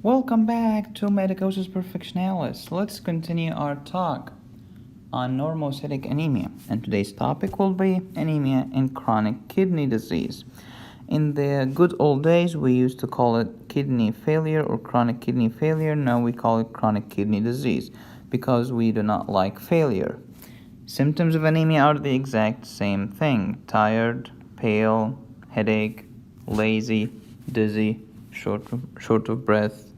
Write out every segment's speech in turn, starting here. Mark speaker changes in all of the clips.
Speaker 1: Welcome back to Medicosis Perfectionalis. Let's continue our talk on normocytic anemia, and today's topic will be anemia in chronic kidney disease. In the good old days, we used to call it kidney failure or chronic kidney failure. Now we call it chronic kidney disease because we do not like failure. Symptoms of anemia are the exact same thing: tired, pale, headache, lazy, dizzy, short of breath,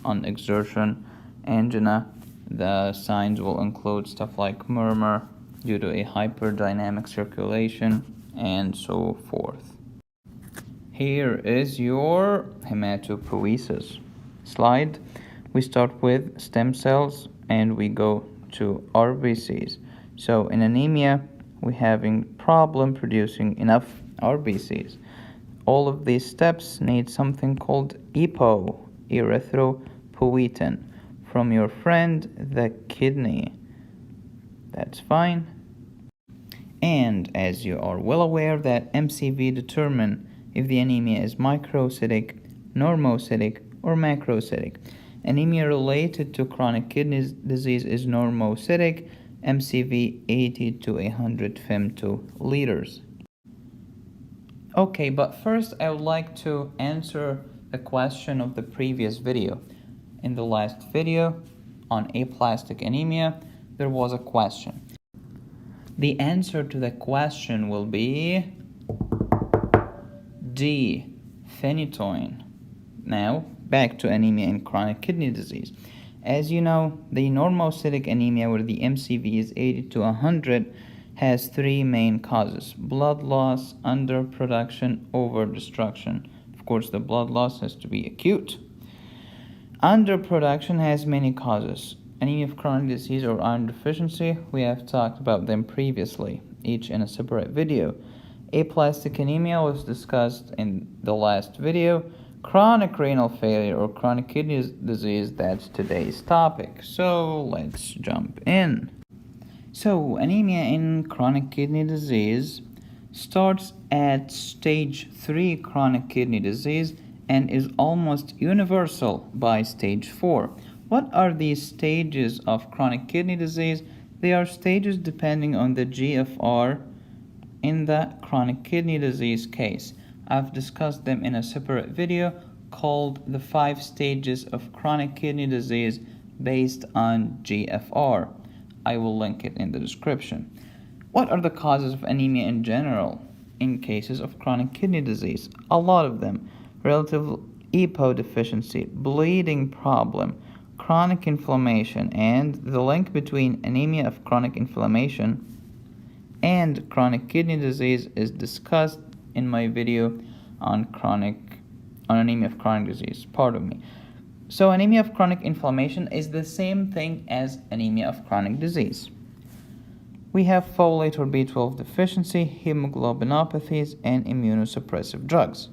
Speaker 1: on exertion, angina. The signs will include stuff like murmur due to a hyperdynamic circulation and so forth. Here is your hematopoiesis slide. We start with stem cells and we go to RBCs. So in anemia, we're having problem producing enough RBCs. All of these steps need something called EPO, erythropoietin, from your friend the kidney. That's fine. And as you are well aware that MCV determine if the anemia is microcytic, normocytic, or macrocytic. Anemia related to chronic kidney disease is normocytic, MCV 80 to 100 femtoliters. Okay, but first I would like to answer the question of the previous video. In the last video on aplastic anemia, there was a question. The answer to the question will be D, phenytoin. Now, back to anemia in chronic kidney disease. As you know, the normocytic anemia, where the MCV is 80 to 100, has three main causes: blood loss, underproduction, overdestruction. Of course, the blood loss has to be acute. Underproduction has many causes. Anemia of chronic disease or iron deficiency, we have talked about them previously, each in a separate video. Aplastic anemia was discussed in the last video. Chronic renal failure or chronic kidney disease, that's today's topic. So let's jump in. So anemia in chronic kidney disease starts at stage 3 chronic kidney disease and is almost universal by stage 4. What are these stages of chronic kidney disease? They are stages depending on the GFR in the chronic kidney disease case. I've discussed them in a separate video called the 5 stages of chronic kidney disease based on GFR. I will link it in the description. What are the causes of anemia in general in cases of chronic kidney disease? A lot of them: relative EPO deficiency, bleeding problem, chronic inflammation, and the link between anemia of chronic inflammation and chronic kidney disease is discussed in my video on anemia of chronic disease. Pardon me. So anemia of chronic inflammation is the same thing as anemia of chronic disease. We have folate or B12 deficiency, hemoglobinopathies, and immunosuppressive drugs.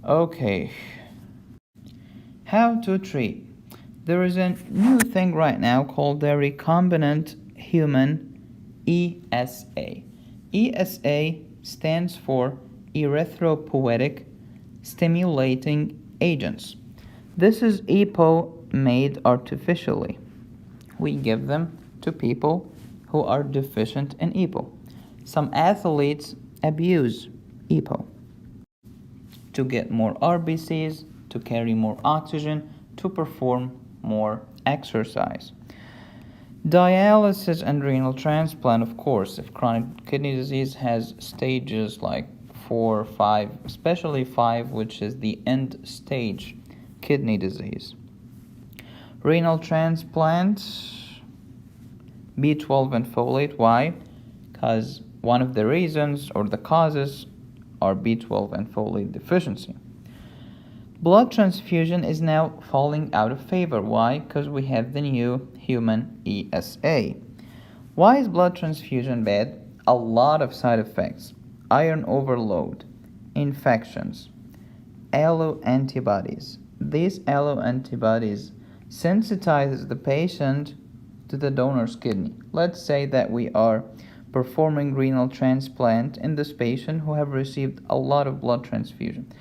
Speaker 1: Okay. How to treat? There is a new thing right now called the recombinant human ESA. ESA stands for erythropoietic stimulating agents. This is EPO made artificially. We give them to people who are deficient in EPO. Some athletes abuse EPO to get more RBCs, to carry more oxygen, to perform more exercise. Dialysis and renal transplant, of course, if chronic kidney disease has stages like 4 or 5, especially 5, which is the end stage kidney disease. Renal transplant, B12 and folate. Why? Because one of the reasons or the causes are B12 and folate deficiency. Blood transfusion is now falling out of favor. Why? Because we have the new human ESA. Why is blood transfusion bad? A lot of side effects: iron overload, infections, alloantibodies. These alloantibodies sensitize the patient to the donor's kidney. Let's say that we are performing renal transplant in this patient who have received a lot of blood transfusion.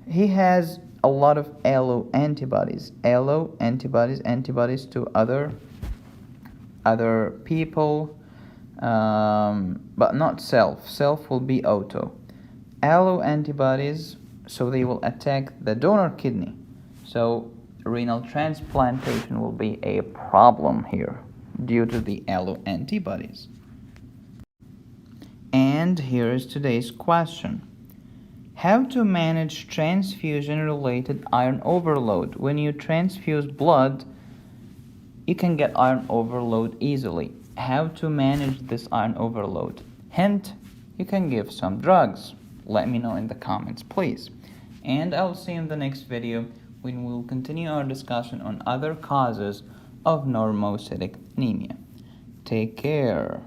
Speaker 1: He has a lot of alloantibodies. Alloantibodies, antibodies to other people, but not self. Self will be auto. Alloantibodies, so they will attack the donor kidney. So renal transplantation will be a problem here due to the alloantibodies. And here is today's question. How to manage transfusion-related iron overload? When you transfuse blood, you can get iron overload easily. How to manage this iron overload? Hint, you can give some drugs. Let me know in the comments, please. And I'll see you in the next video when we'll continue our discussion on other causes of normocytic anemia. Take care.